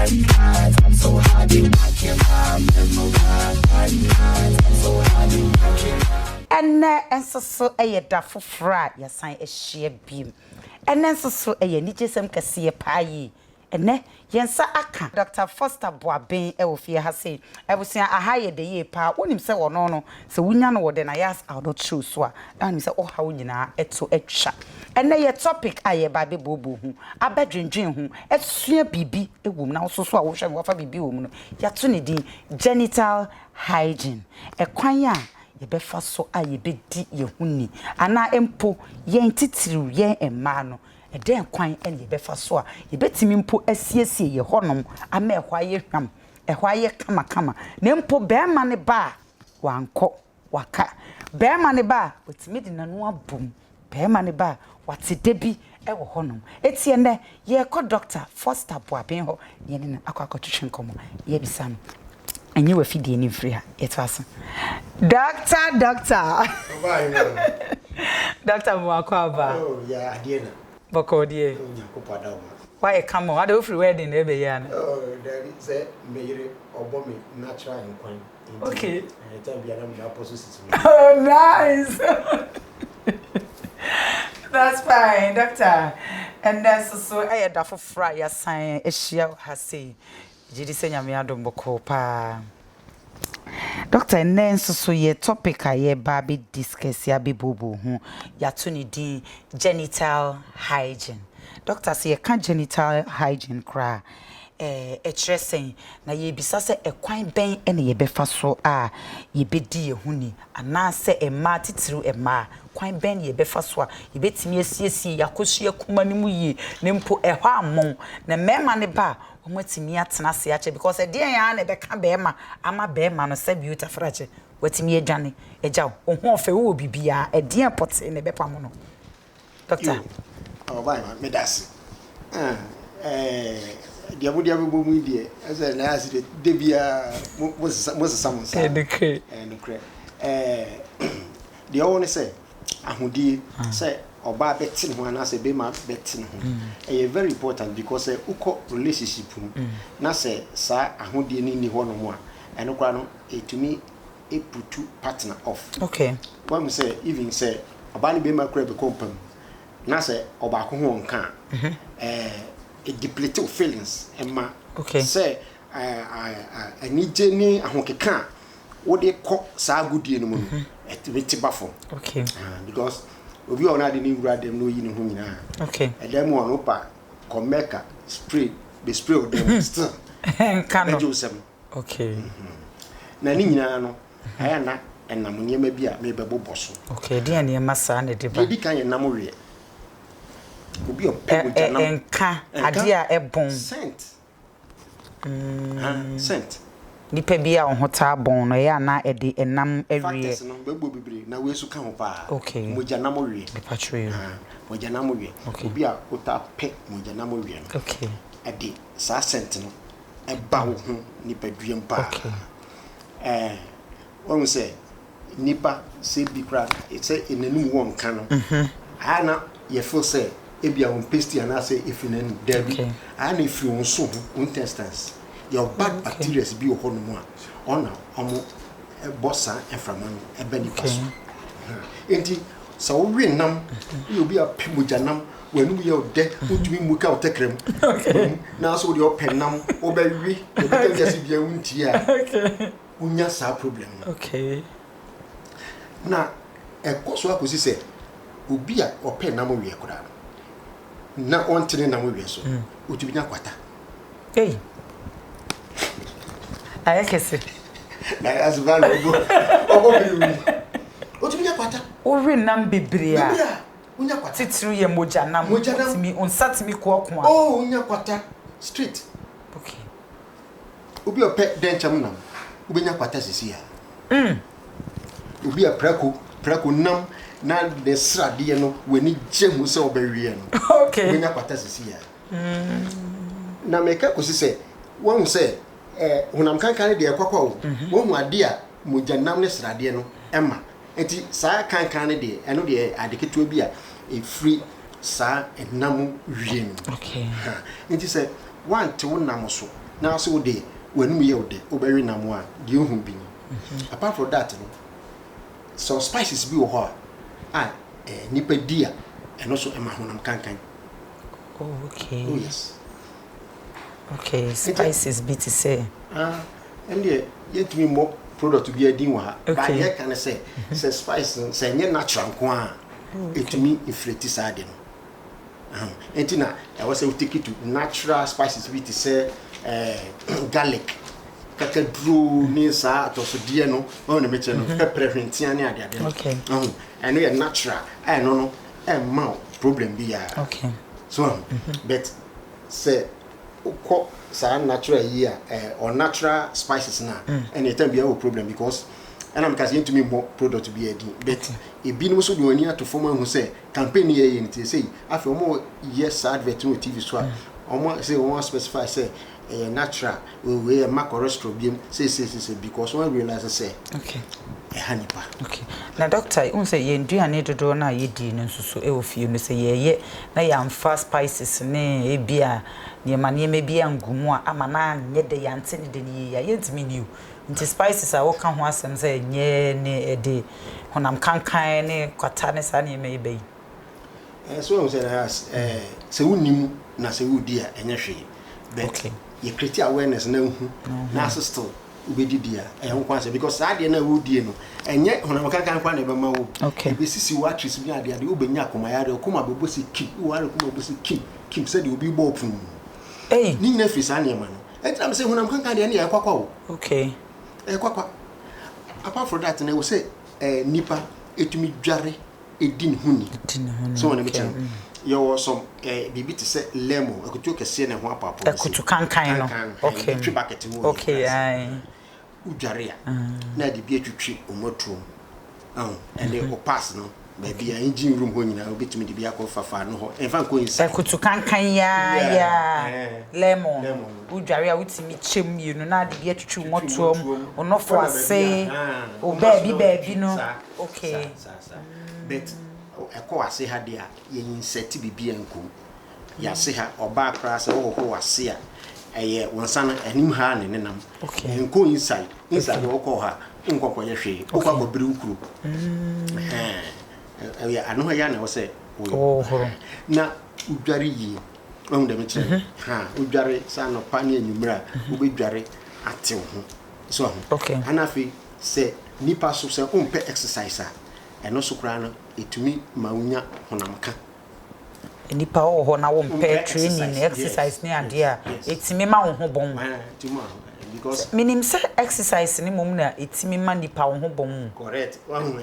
I'm so happy I can't I'm so happy I can't. And so a dafo fra ya san a share beam. And then so a nijesem kasi pie. Ene yensa aka Dr. Foster Boaben e wo fie ha sei e wo sia ahaye de ye pa wonim se wo no se wunya no wo de Nayas out of true so a anim se o ha wo nyina eto atwa ene ye topic aye ba be bobo hu abadwendwen hu esua bibi ewom na so so a wo hwe wo fa bibi wom no ya to ne din genital hygiene e kwan a ye be fa so aye be di ye huni ana empo yen titiru yen emma no den kwan ene ye befa so a ye betimi mpo asiesie ye honom ama ehwaye hwam ehwaye kama na mpo beema ne ba wanko waka beema ne ba otimi di nanu abom beema ne ba wate debi ewo honom etie ne ye ko Dr. Foster Boaben ho ye ne akwakotuhwe nkomo ye bisam anyi wa fidie ni free ha etwaso doctor Dr. Mwakwaba oh yeah adiena Boko die. Why come on? I do free wedding every year. Oh, there is a mayor or me natural in coin. Okay. And tell me I'm opposite. Oh, nice. That's fine, doctor. And that's so I had for fry ya sign a share has say. Jidi senya me adom boko pa. Doctor and then so ye topic aye baby discuss ya bibubu hu ya to ni din genital hygiene. Doctor say ye can genital hygiene kra tressing na ye bisa se ekwan ben ene ye befa so a ye bedi ye huni ana se ema titiru ema kwan ben ye befa so a ye betimi asiesie yakosu akuma ni mu yi ne mpo ehwa amon na mema ne ba omwatimi atena se ache because e den ya na be ka be ma ama be ma no se beauty frache watimi adwane ejaw ohun ofe wo bibia e den pote ne be pam no doctor oh bye me das dia bodia be bomu die ese na asi de bia mo samonsa enukre dia woni se ahudi se oba betin ho na se be ma betin ho e very important because uko relationship na se sa ahudi ni ho no mo a enukra no etumi eputu partner off okay when we say even say oba ni be ma kra be compam na se oba ko ho nka it deplete your feelings emma okay say ani jeni ahokeka wo de ko sa agudie no mu et beti bafo okay because obi ona de ni wura dem no yi ne ho nyina okay edem ono pa komeka spray be spray o dem still enka no okay na ni nyina no aya na enam niema bi a me bebo boso okay dia niema sa na de ba di kan enam we obi opego janam enka adia ebon scent scent nipa bia ohota bon no ya na ede enam awie factors no gbegbo bibiri na we su ka ho pa okay mojanam we nipa true mojanam we obi a ota pe mojanam we no okay ede sa scent no e ba wo ho nipa duem pa okay won say nipa se bi kra say enanum won kan no ana ye feel say ebia on paste and say if in any derby and if you on so intestines your bad bacteria be o hono mu a ona omo bossa enframan e bani paso enti so we nam you be a pimujanam wenu ye ode utumi muka otekrem na so de openam obawi e be just bia unti a okay unya sa problem okay na e koso akosi se obi a openam we ekura na ontene na mwe so utubinya kwata eh ayekese na azvalo obo biru utubinya kwata ori nam bibria unya kwata titiru ye mojanam timi onsatimi ko ko a oh unya kwata straight okay obi ope dencham nam ubinya kwata sisi ya obi a prako nam na de srade no wani gemu se obawie no okay ubinya kwata sisi ya na meka ko sise won se hunam kankan de kwakwa wo hu ade a mojanam ne srade no ema enti saa kankan ne de eno de adeketo bi a e free saa enam wie no okay enti se want to nam so Now so de when we de oberi na mo a de ohun bi ni. Apart from that no some spices bi wo ho a nipa dia and also ema honam kankan. Oh, okay. Oh yes. Okay, spices be to say. And yet me more product to be a din wa. But Okay. here can I say spice say nye natural kwa. It me inflate side no. Entina I was say we take it to natural spices be to say garlic. Kakadru ni sa atosodie no o na meche no pepper hwentia ne ade ade. Okay. And we are natural. I no ma problem be ya. Okay. So but say uko sa natural here or natural spices na and it can be a problem because and I'm because into me more product to be a but e bi no so do ani to form who say campaign here in it say after more yes advert no TV so omo say one specify say natural we make cholesterol say because one realize say Okay. hanipa. Okay. Now doctor, you say you nduane dodo na ye di no so e wo fie no say ye na ya fast spices ne e bia ne mane me bia ngumu a ama na nye de ya nte ne de ne ya ye ntimi new. Nti spices a wo ka ho asem say nye ne e de honam kankan ne kwata ne sa ne me be. So we say say unim na say udi a enye hwe. But Okay. you create awareness na hu na still ubedidia nkwa say because that dey na udi no enye honam kankan kwa na be ma wo. Okay. Be sisi watches bi ade ade ubenya akoma yare okoma bebosi kim ware okoma bebosi kim say dey obi bo opun. Hey. Ni na frisa na ma no etra me say honam kankan dey na ya kwakwa wo. Okay. Kwakwa apart from that na we say nipa etumi dware edin huni. So when we tell you was some bibi to say lemon akutu kese na ho apapo. Akutu kankan no. Okay. Twi bucket mu. Okay, ai. Udware a na de bi atwitwi omotuom. And they go pass no. Baby a engine room ho nyina obetumi de bi akọfafa no ho. Enfa nko insa. Akutu kankan ya lemon. Udware a wutimi chem you no na de bi atwitwi omotuom. Onofo ase. O baby no. Okay. But eko ase ha de a ye insert bibi enko ya se ha oba akra se wo ho ase a eye wonsa no anim ha ne nenam enko inside wo ko ha nkoko ye hwe wo ko biri ukuru ya ano ya na wo se na udware yi on dem chi ha udware sa no pa ne anyumra wo be dware atew ho so anafi se nipa so se umpe exercise a eno so kra no etumi maunya honamka nipa ho na wo mpe training exercise ni ade a etimi ma wo ho bom because minim say exercise ni mum na etimi ma nipa wo ho bom correct one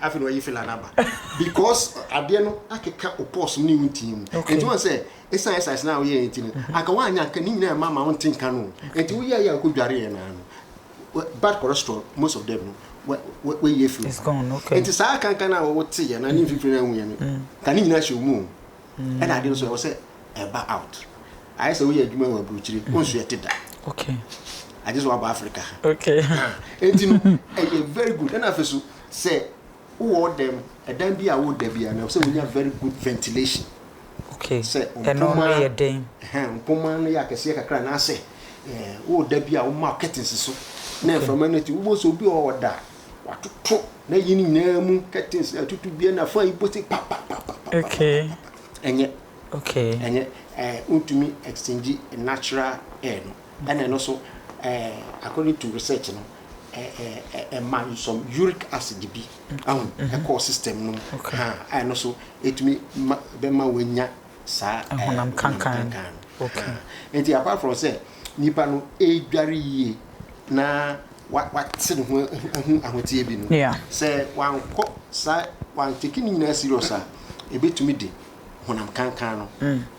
afi no yi feel anaba because ade no akeka opos ni wuntim enti won say exercise na wo ye enti no aka wanya aka ni nyina ma won tinka no enti wo ye ya ko dware ye na no bad cholesterol most of them no where you feel it's gone. Okay. It is a can I would see and I need to can you show moon and I didn't so say about out. I said we are doing a butchery once you did that. Okay. I just want Africa. Okay. And you know very good and I feel say who are them and then be a wood there be and so we have very good ventilation. Okay. Say and only a day. Command ya can see a cran I say oh there be a marketing so na from anything we so be all that watoto na yini na mu curtains atutu bia na fa iboti pa. Okay. Enye okay. Enye untumi exchange natural air no and also according to research no man some uric acid bi ecosystem no and also etumi be ma wenya sa honam kankan. Okay. And apart from say nipa no dware yie na what sin ho ahotie bi no say wan ko sa wan take ni na serious a ebetumi de honam kankan no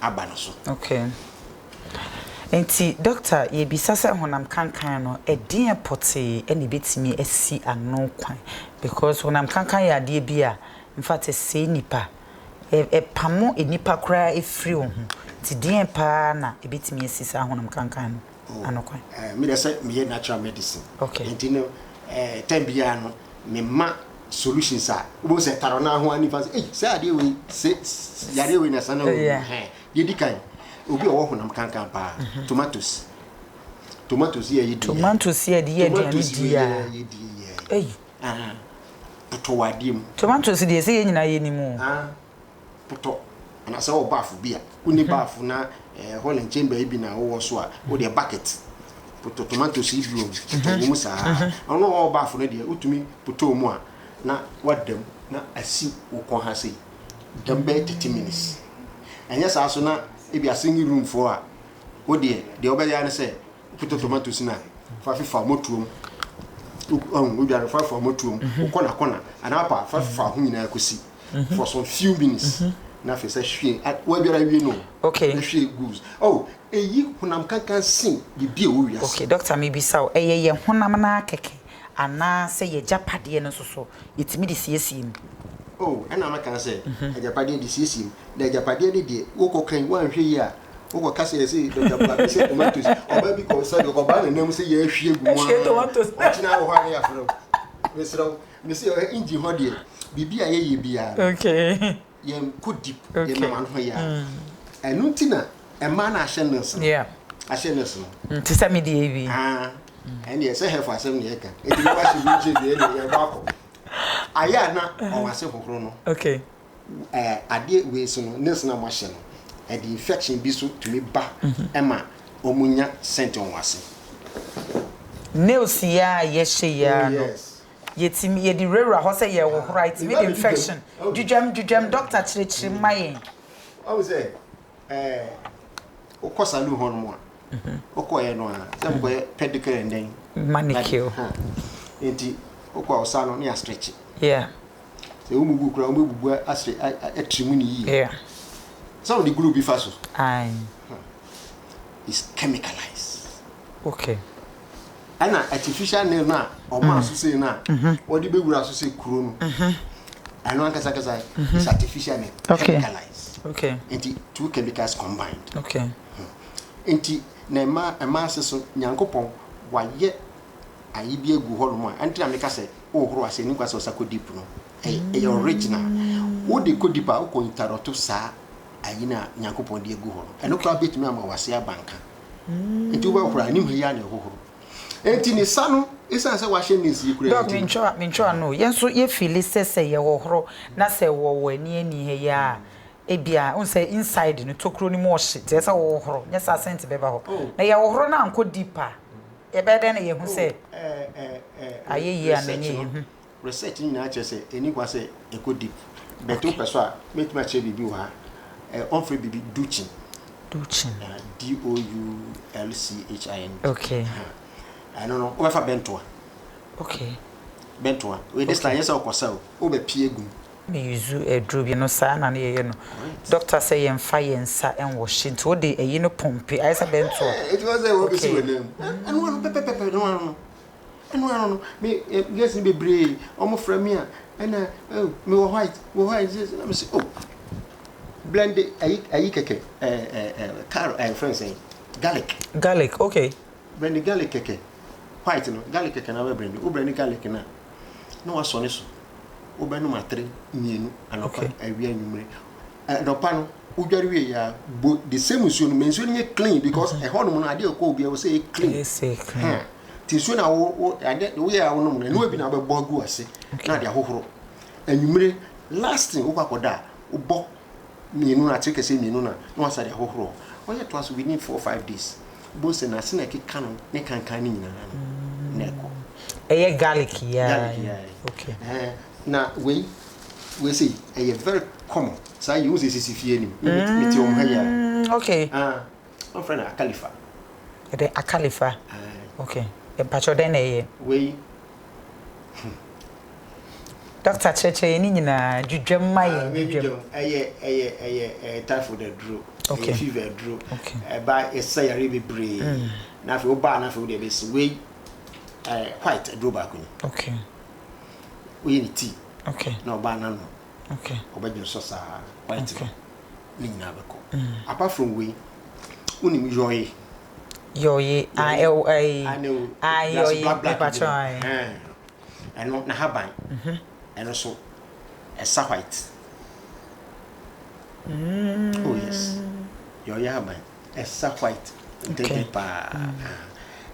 aba no so. Okay. Enti doctor ye bisa se honam kankan no edin pote ene betimi asi ano kwan because honam kankan ya de bia in fact say nipa pamo enipa kra efri wo ho ti din pa na ebetimi asi sa honam kankan no ano kwan me dey say me natural medicine. Okay. Enti no time bia no me ma solutions are wo say tarona ho ani fa say ade we say yare we na sana ye di kan obi owo honam kankan pa tomatoes tomatoes here ye tomatoes here the dia eh puto wadiem tomatoes dey say nyina ye ni mu puto ana say o bafu bia uni bafu na Holland chamber bi na wo so a wo de bucket puto tomatoes yi blom puto mu sa ono o bafu na de utumi puto mu a na wadam na asi wo kon ha sei dambe 30 minutes enya sa so na e bia singing room for a wo de obeya na say puto tomatoes na fa fifa motuom we are far from motuom kona ana pa fa ho nyina akosi for some few minutes na fe say hwe we biara wie no okay hwe goose eyi hunam kankan sin bibia wo wiase okay doctor me bi saw ye hunam na keke ana say ye japade no so yetimi de siesie mu ena maka say japade de siesie mu da japade ne de wo kokan wan hwe yi a wo kase ye say do japade say tomatoes oba bi ko say ko ba na nem say ye hwe gu mu tomatoes ochina wo ha ne afro me say inji ho de bibia ye bia okay ye ko deep ye na man ho ya enu tina e ma na ahyenes yeah ahyenes no ti say me de ebi and ye say have asem ne ka e di ba shi bi je de ye ba ko aya na o wase kokoro no okay ade we so no nes na mo hye no e di infection bi so to me ba e ma omunya scent on wase nails ya ye hye ya no yetimi ye di rera ho say ye wo right me the infection dudwam doctor chire mayen I was say o salon ho no mo o ko ye no a say mo pedicure and then manicure enti o ko salon ne stretch yeah say o mugu kura o mugu astre atrimu ni yi yeah some of the glue be faso is chemicalized okay ana artificial nail na o ma so say na o di bewura so say kuro no ano an kasa is artificial nail chemicalized okay enti two chemicals combined okay enti na ma so nyankopon wa ye ayi bi egu ho no mo anti na me ka say o horo ase ni kwa so deep no e original o de ko deep a o ko intaroto sa ayi na nyankopon de egu ho no eno kwa betumi ama wase abanka enti wo ba horo ani ho ya na ho horo enti ni sano isa se wa hye nisi kura enti dog mincho no yenso ye feel sese ye wo horo na se wo wani he ya ebia on say inside no tokro ni mo hye te se wo horo nya sa sent beba ho na ye wo horo na anko deeper ye be den ye hu se ayeyi ananye research ni na che se eni kwa se eko deep beto peso a metuma che bibi wa on free bibi duchin DOULCHIN okay I don't know where for bentoa okay bentoa we this time yes o kosa o be pie gum me use edro bi no sa na ye no doctor say yen fa yen sa en wo hye nti wo de eyi no pompe ai sa bentoa it was a wo be si we name and one pepe no me yes be brave omo fra me a and me wo white this let me say blend ayi keke carrot friends say garlic okay blend the garlic keke white no garlic keke na we blend garlic na no wa so ne so o be no matre mienu anopa awia nyumre anopa no udware we ya the same nsuo no mensuo no clean because e ho no na ade ko obi e say clean ti nsuo na wo ade we ya wo no na no bi na be bogu ase na ade ahohoro anyumre lasting wo kwakoda wo bo mienu na cheke se mienu na no asa ade ahohoro o ye to us we need 4 or 5 days bo se na se na ke kanu ne kankan ni nyina na ko eye garlic ya okay na we say a very common so you use this fie ni meti o mha okay my friend akalifa the akalifa okay e pacho den eye we doctor cheche ni nyina dwudwam maye dwudwam eye typhoid dro okay fever dro okay ba esa yare bebre na fe oba na fe wo de be si we white dro ba kun okay we ni tea okay no ba na no okay obajo so sa white ni nyina be ko apart from we unim yoye yoye pacho eno na haban eno so esa white oh yes yoye haban esa white okay pa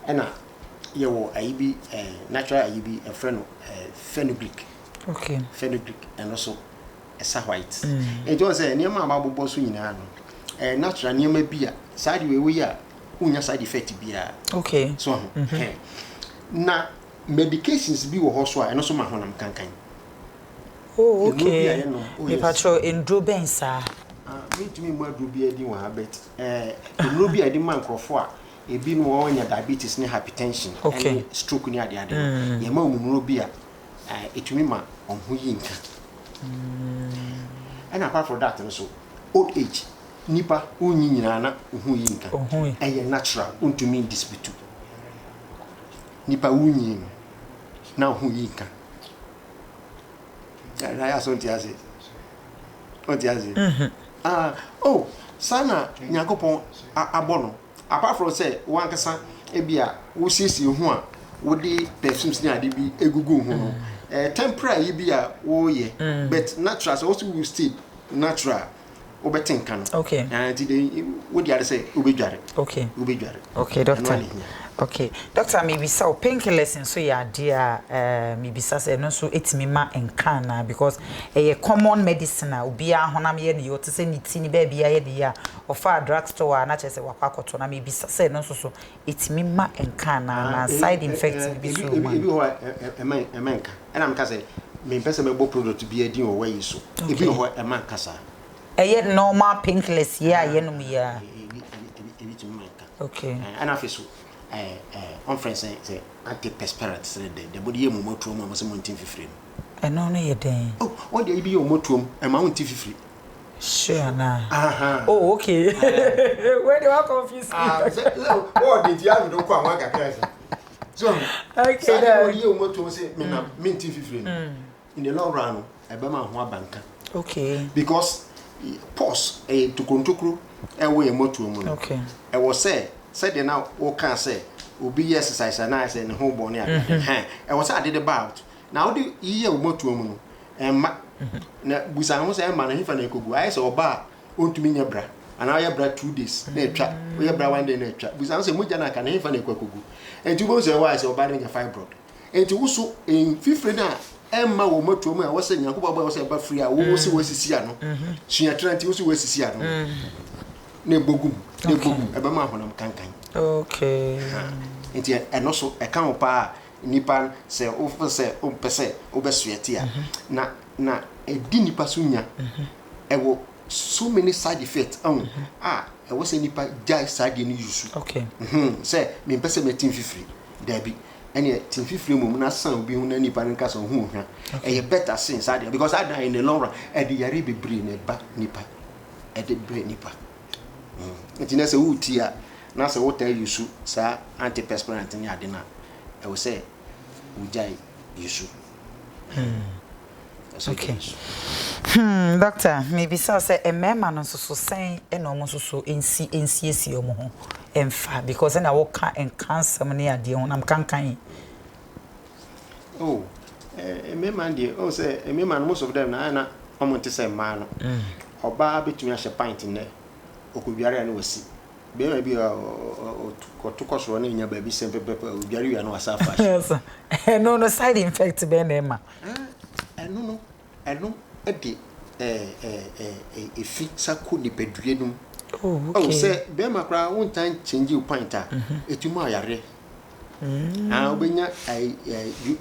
ena ye wo ayibi natural ayibi a friend fenugreek. Okay. Fenugreek and also esa white. It was a near ma babo so nyina no. Natural near me bia side we ya unya side effect bia. Okay. So na medications bi wo hoso a eno so ma honam kankan. Oh, okay. Me patrol in Drobensa. Me to me mo adro bi adi wa bet no bi adi man krofo a ebi no onya diabetes ne hypertension and stroke ni ade ye ma omumuro bi a etumi ma onhu yinka. And apart from that also old age nipa unyi nyina na onhu yinka eye natural untumi dispute nipa unyi na onhu yinka. Nayas ontiaze oh sana nyakopon abono apart from say one kasa ebia wo sisi hu a wo di perfumes ni ade bi egugu hu no temporary bi a wo ye but natural so also will stay natural obetin kan. Okay. And today wo di ade say obedware. Okay. Obedware. Okay, doctor. Okay, doctor, maybe so painkillers so ya dear maybe say no so etimi ma enkan because a common medicine obi a honam ye ne to say nitini ba bia ye de ya ofa drugstore na che say wakwakoto na maybe say no so etimi ma enkan na side effects bi so ma ebi ho emenka and am ka say me pese me bo product bi adin o wa yi so ebi ho emanka sa normal painkillers ya ye no ya ebi timi manka. Okay. And afiso on friends say antiperspirants the body ye momotuo mo se montin fifiri no ye den oh what dey be your momotuo e ma montin fifiri sure na oh okay where they were confused what did you have do kwa wan kakra so okay so ye momotuo say me na montin fifiri in the long run e be ma ho abanka. Okay. Because pause to kontrokru e wo ye momotuo mo. Okay. E was say said now o can say obi exercise and I say ne ho bone ade e was say ade about now the ye omotuo mu no emma na busa ho say emma na hifa na ekogu I say oba ontumi nya bra and I bra 2 days na etwa o ye bra 1 day na etwa busa say moja na ka na hifa na ekogu enti bo say why say oba na nya fibroid enti wuso en fifre na emma wo motuo mu a wo say nyakoba boy wo say ba free a wo say wasisi ano sua trenti wo say wasisi ano ne bogum ebe ma honam kankan. Okay. Enti eno so e kan pa nipa se o se o pese o besuete a na edi nipa so nya e wo so many side effects e wo se nipa jai side ni yusu. Okay. Se me pese metin fifiri dabi ene tin fifiri mum na san obi hu na nipa nka so hu hwa e ye better since that because I die in the long run e de yare bebre ne ba nipa e de bre nipa. Enti na se wuti a na se wota yusu sa antiperspirant ni ade na e wo se ujai yusu. Okay. Doctor, maybe so say a mema no so say e no mo so ensi omo ho emfa because na wo ka en cancer ni ade ho nam kankan. Oh, a mema dey oh say a mema most of them na omonte say ma no. Oba betumi a she pint in there. Okubiare na wasi be ma bi to kosoro na nya ba bi sempe pepe obiare wi na wasa fa yes no side effect be na ma no e de efi sako ni pedue num oh say be ma kra won tan change you point a etumu ayare obenya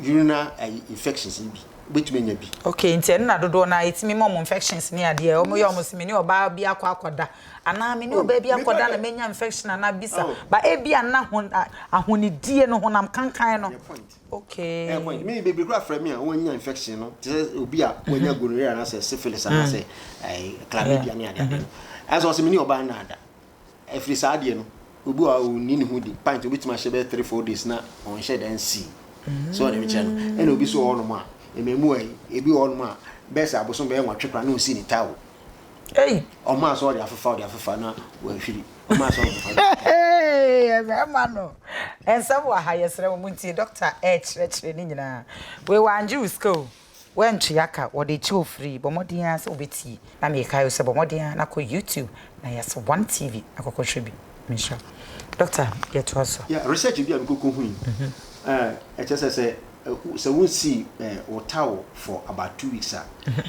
urinary infections bi betumi nya bi. Okay, nti na dodo na etimi mom infections ni ade e omo ye omo simi ni oba bi akoda ana me ni oba bi akoda na menya infection ana bisa ba e bi ana ahonidie no honam kankan no. Okay. Point me baby gra from me won infection no obi a wonya gonorrhea na say syphilis na say chlamydia ni ade as o simi ni oba na ada efri sa ade no obi a oni ni hu di pint obi tima she be 3-4 days na on she den see so na me chano ene obi so ono ma ememu ai ebi ono ma besa aboso be enwa twekra na osi ni tawo o ma so de afafa na wa hwiri o ma so ema no ensem wa hayesere mo nti doctor chire ni nyina we wanju school when chiaka wo de chi free bo modin ase obeti na me kai se bo modin na ko YouTube na yes 1 TV akoko hwebi Misha. Doctor, get also. Yeah, research be am go hu. It just say so we see or towel for about 2 weeks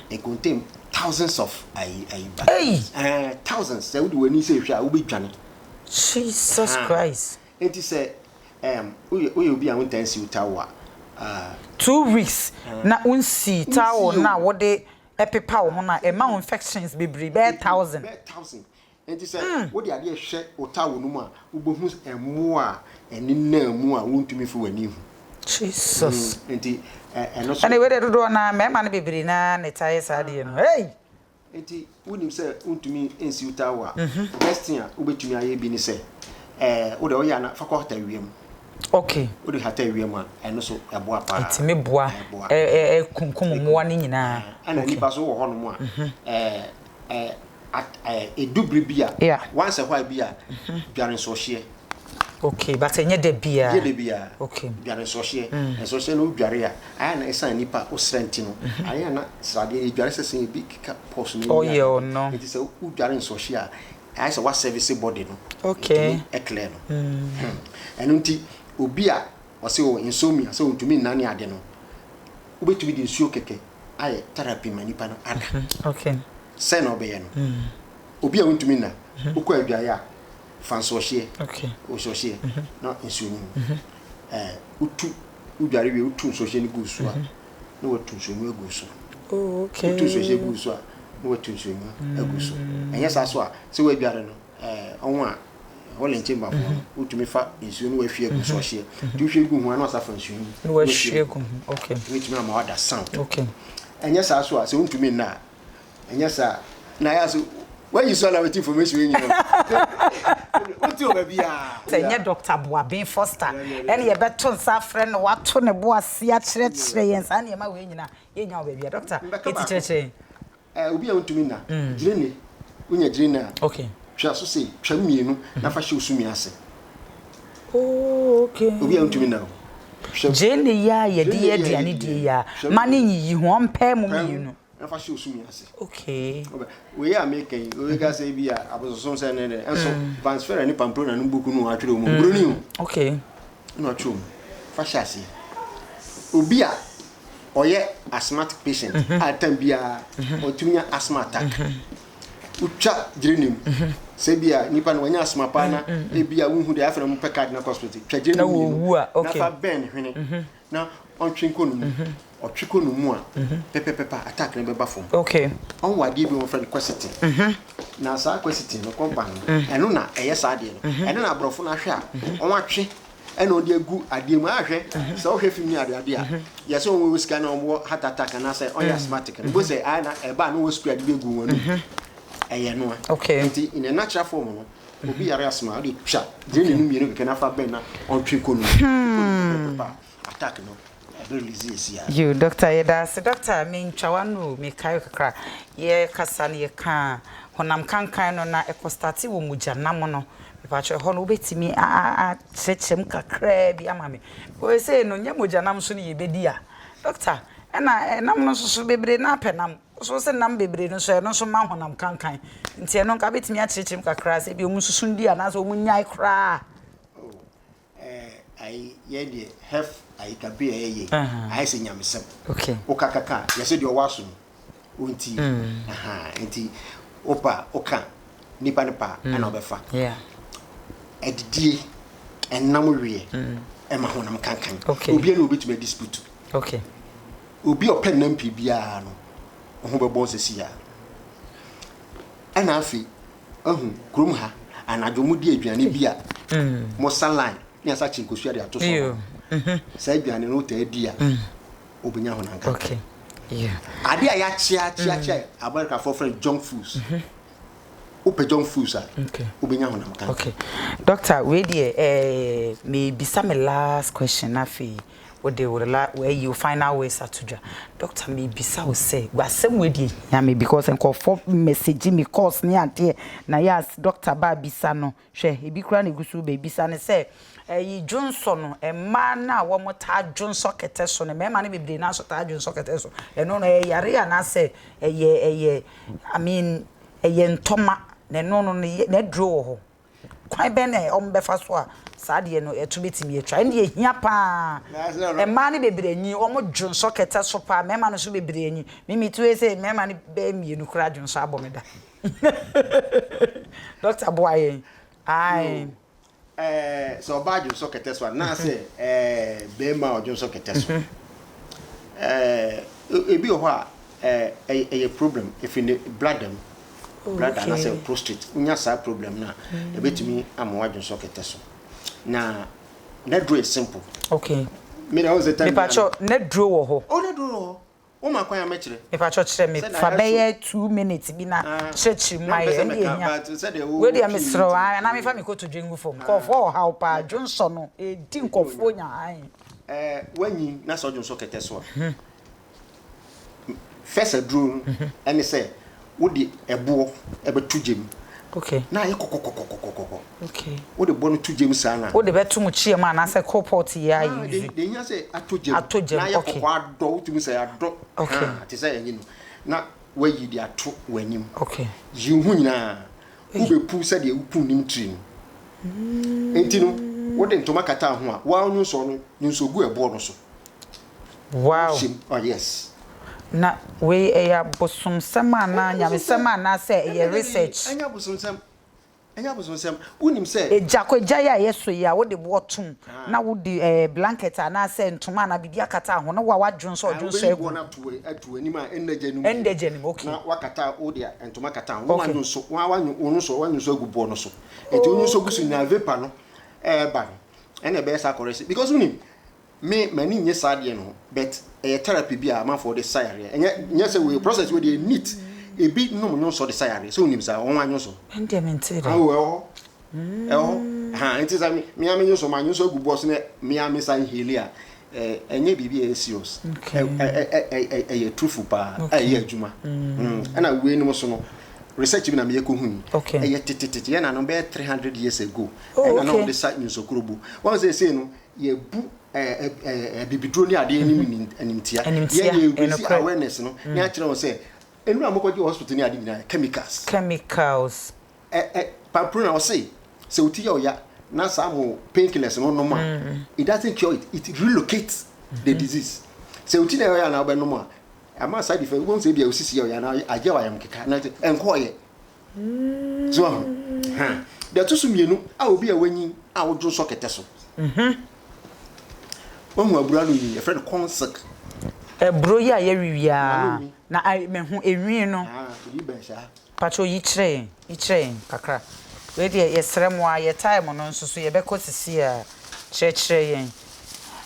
it contain thousands of thousands say we do any say hwa we be dwane. Jesus Christ. It say we be am intense towel 2 weeks na unsi towel na what they epipa wo na e ma infections bebre be 1000. And he said, what the idea share or towel no more, who and more and no more won't to me for any. Jesus. And also, anyway, they do na me man be brina ne tie sade no. Hey. Enti woni say unto me ensi utawa. Best thing ubetumi aye bi ni say wo de o ya na fakota wiem. Okay. Wo de hata wiem a eno so eboa pa. Etime boa kunkum mo ni nyina. Ana nipa so wo ho no mo a dubri bia once a while bia biarin so hye. Okay, but enye de bia. Ye de bia. Okay. Biarin so hye. And so hye no biare a aya na esan nipa o strength no. Aya na srade e biare sesen bi kika pulse no. Oh yeah, no. It is a u biarin so hye a aya say what service body no. Okay. E clear no. And unti obi a o say o insomnia so untumi nane ade no. Ubetumi di nsuo keke aye therapy manipa no ada. Okay. Say no be no. Obi a untumi na ukọ aduaya a fanso hye. Okay. O so hye. Na nsuo ni. Utu uduare we utu so hye ni gu so a. Na watu nsuo mu egu so. Oh, okay. Utu so hye gu so a. Na watu nsuo mu egu so. Enya sa so a se we aduare no onwa wole nchemba fo utumi fa nsuo no wahwie egu so hye. Du hwie gu hu na sa fa nsuo ni. No wahwie gu. Okay. Wetumi ama wada sound. Okay. Enya sa so a se untumi na. Enya sa Nayas, when you saw that information, you know. What you baby? Say, Dr. Boabin Foster. And you better to friend what to the boy see at church and your way, you know, baby, doctor. It's church. Ubi want to me now. Jenny, when you're Jenna. Okay. Shall say, Chamino, Nafa show Sumiase. Oh, okay. Ubi want to me now. Jenny, ya, ye dear, money you won't pay me, you know. Nafa show Sumiase. Okay. We are making, we can say, be a was so and so transfer any pamplona and book no actually. Okay. Not true. Fashasi. Ubia or yet asthmatic patient at Tambia or Tumia asthma attack. Ucha dream. Sebia Nipan when asthma pana, maybe a wound who the African Pecard na hospital. Tragedy. Okay. Ben. Now on Chinkun or Chikunumua, Pepper attack and Bafum. Okay. On what give you friend question. Now, sir, question no company. And Una, yes, I did. And then I brought from a shop. On what she and on dear good idea, so if you the idea. Yes, so we scan on what heart attack and I say, oh, yes, asthmatic. And we say, I a ban was spread big one. Okay. In a natural form, will be a asthma, the shop. Then you can have a banner on Tricon. Attack no. You doctor Yeda, doctor mean chawanu me kayo kakra. Ye kasani ye kan honam kankan no na ekostati wo mujanam no. Me pa che ho no betimi a chechem kakra bi ama me. Ko say no nya mujanam so ne ye bedi a. Doctor, na nam no so bebre na penam. So say nam bebre no so no so ma honam kankan. Nti no nka betimi a chechem kakra say bi o mususundi ana so o munyai kra. I ye have I can be a I say yamisem. Okay. Okakaka, yes, your wasu. Unti. Enti opa, oka, nipa, and obefa. Yeah. Edie and namurie. Emma honam kankan. Okay. Ubi no bit me dispute. Okay. Ubi o pen nampi bia no. Ohun be se sia. Ana afi, krum ha, anadwomu di aduane bia. Mo saline. Niasa chinkosu ade ato so. Say biane no ta dia. Obenya honanka. Okay. Yeah. Ade a ya chia America for friend junk foods. Ope junk foods a. Okay. Obenya honanka. Okay. Doctor, we dey me bisa me last question afi what they would where you find out ways to doctor me bisa o say gba sem we dey ya me because enko for message me course ni ade na yes doctor ba bisa no hwe e bi kura na gusu be bisa ne say Johnson no e ma na wo mota Johnson kete so ne me ma ne bebre na so ta Johnson kete so e no no yare ya na say I mean ntoma ne no no ne draw ho kwan ben e ombefa so a saa de no eto betimi etwa ende ehia pa e ma ne bebrenyi omo dwonso kete so pa mema no so bebrenyi mimi tu ese mema ne be mienu kura dwonso abomeda Dr. Boye ai so ba dwonso kete so na say be ma dwonso kete so ebi ho a a problem if in blood them blood and say prostate unya sa problem na e betimi amwa dwonso kete so na net draw is simple. Okay. Me na was the time. Me pacho net draw wo ho. Oh, net draw. O ma kwan ya me kire. Me pacho kire me fa be 2 minutes bi na chechi mai e ndi ehia. We dey me sro na me fa me ko to dwengu fom. Ko for how pa Johnson no e di nkofo nya an. Wanyi na so Johnson kete so. First a draw and say wo di ebo ebetu jem. Okay. Na ye kokokokokokoko. Okay. Wo de bonu tu jem sana. Wo de betu mu chie ma na se copot ya yi. De nya say atojem. Atojem. Na ye kokko ado tu say ado. Okay. Ati say yin no. Na we yi de ato wanim. Okay. Yi hu nyina. Wo be pu say de upu nim tri no. Enti no, wo de ntoma kata ho a, wa onyu so no, nso gu ebo no so. Wow. Oh yes. Na we eya bosum sema na nyame sema na say eya research anya bosum sem unim say ejakwaja ya yeso ya wo de botum na wo de blanket na say ntoma na bibia kata ho na wa wadwonso egu na atu ani ma endeje nim okay na wakata wo de ntoma kata ho wanyu so wanyu so egu bo no so enti onyu so gusu na vapor no ba no ene be sa correct because unim me mani nye sadie no but therapy bi a man for the sire enya say we process we dey neat e bi no mo so the sire so unim sa won anyo so ende mentere ha enti sa me amenyo so manyo so gu boss ne me amesa heli a enye bibi e serious truthful pa e adwuma ana we no so no research bi na me yekohuni e tititi ye na no be 300 years ago and na no the site news okrobu one say no ye bu bibidro ni ade ni animtia ye awareness no na kire won say enu amokoji hospital ni ade ni chemicals papro na say uti ya oya na some painkillers no normal it doesn't cure it relocates the disease say uti na ya na obe normal ama side effect won say bia osisi ya oya na aje wa yam keka na enko ye so the tusu mienu a obi a wanyi a wodro so kete so Omu abura no yi, a friend consec. Bro ya ye wiwia na me hu enwi no. Yi ben sha. Pacho yi kire kakra. We de ye srem wa ye time no nso so ye be kosisi a kire yen.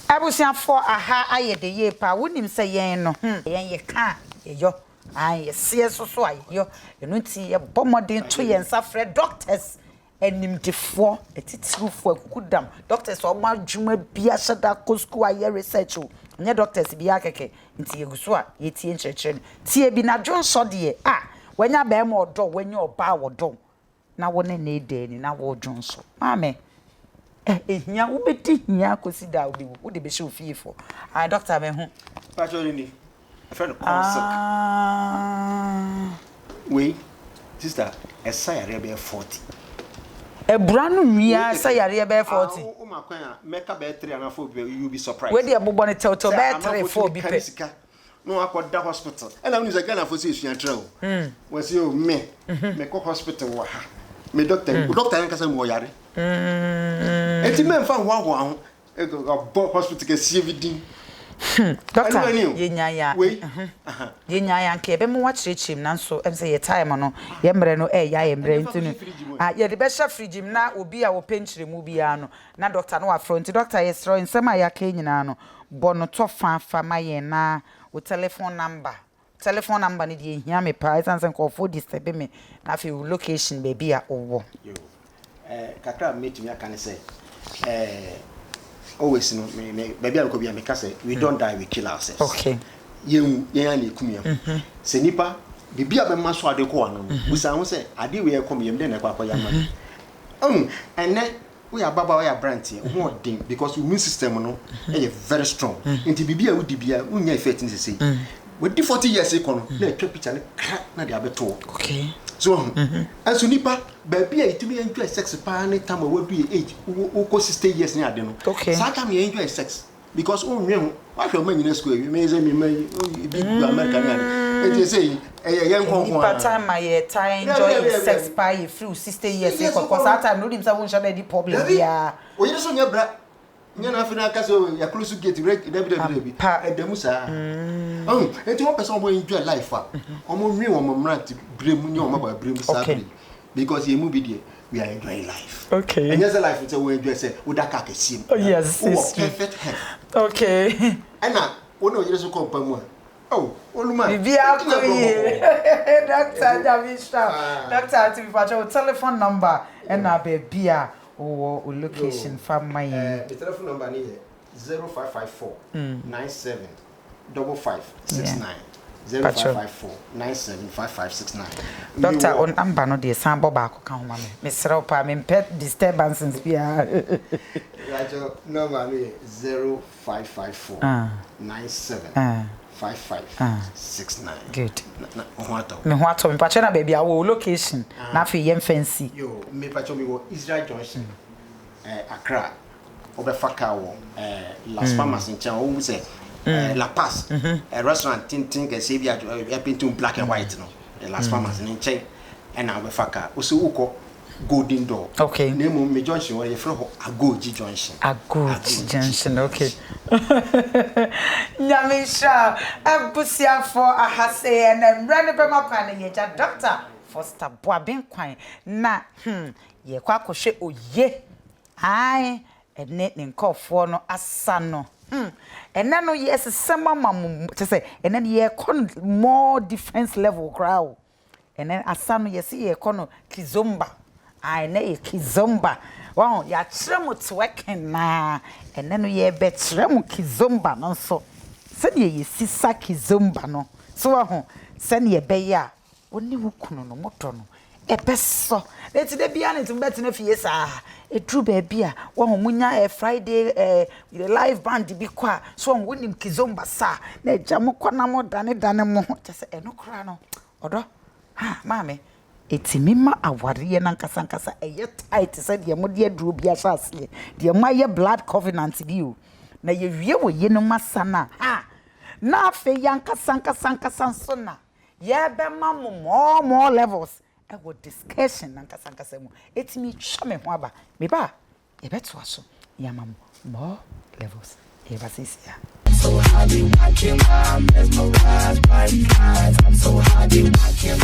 Abusiafo aha aye de ye pa wonim se yen no yen ye ka ye yo. Ai ye se so aye yo. Enu ti ye bomodin to yen safre doctors. Enimdefo etitirufo akukudam doctors o ma dwuma bia shada kosku aye research o nye doctors bia keke nti yeguso a yetie nkyerkyere tie bi na dwonso de wanya ba em odo wanya oba wodo na wone na ede ni na wo dwonso mame ehia wo beti hia kosi da wo de be she ofiefo doctor me hu actually ni a friend consec we sister esaya be 40 Ebranu wia say yare be 40 o makwan a meka be 3 and 4 you be surprised we dey bobo ne tell be 3 4 bi pe no akoda hospital and I'm using Ghana for say you travel we say o me ko hospital wa ha me doctor nka say mo yare enti me mfa ho ho go hospital ke CVD doctor ye nyaya nke be mo wa chirechim na nso em say ye time no ye mre no ya ye mre ntinu ye de be sha fridge na obi a wo penchire mu bia no na doctor no wa front doctor ye stro nsem a ya ka nyina no bono to fa maye na wo telephone number ni de hia me pa isanse ko for disturb me na fe location be bia owo kakra meet me aka say always no me baby I go be make say we don't die, we kill ourselves. Okay. Yen na ekumia. Se nipa bibia be maso ade ko anu. We say ade we come yem den na kwa yam. And we are baba we are brand here. Who din because immune system no e very strong. Nti bibia we dibia unya effect ni say. We di 40 years e kono na etwa picture na de abeto. Okay. so and so nipa baby it me enjoy sex pa any time we do age we go 60 years ni ade no so time you enjoy sex because o nwe ho wa hwe man nyina school me say me man big American and they say yen ho ho nipa time my time enjoy sex pa you through 60 years because that time no dim say won sha be problem ya o yire so nya bra nya na afina ka so ya close gate debi edamu sa enti one person boy enjoy life omo nwe omo mrat brem nya omo ba brem sa because you move there we are enjoying life okay and yes life it's we enjoy say we da ka kesim yes it's perfect health okay and na one o yire so kompa mu oluma bibia ko ye Dr. Javisha Dr. to be telephone number and na be a or location from my the telephone number is 0554 97 5569 0554 97 5569 Doctor on number no dey sambo ba ko kan ma me sere pa me pet disturbances bia radio number is 0554 97 5569 good me ho ato me pa che na ba bia wo location na fe yem fancy yo me pa cho me wo Israel Junction Accra obefaka wo Las Palmas in Chan wo say La Paz a restaurant tin ke say bia painting black and white no Las Palmas in Chan and obefaka wo so uko Golden Door okay name me junction where you from Agoji Junction okay Nyamisha abusia for ahase and run be makwan ye ja doctor Foster Boabin kwan na ye kwa kohwe oye ai ene ne nkofo no asa no ene no yes sema mamum te say ene ye kon more difference level crowd ene asa no yes ye kon kizomba ai na ye kizomba wow ya tremu tweken na ene no ye be tremu kizomba no so se de ye sisa kizomba no so ho se ne ye be ya oni wukunu no moto no ebeso leti de bia ne tumbeti na fie sa etru ba bia wo munya Friday live band bi kwa so wonim kizomba sa na jamo kwana mo dane mo tese eno kra no odo ha mame etimi ma aware na nkasa eye tight se de mo de aduro bia sase de mo aye blood covenant bi o na ye wie wo ye no masa na ha na afe yankasa so na ye be ma more levels e go discussion nkasa mu etimi twa me ho aba me ba ye beto aso ya mam more levels e ba sisia so happy I came mesmerized by eyes I'm so happy I came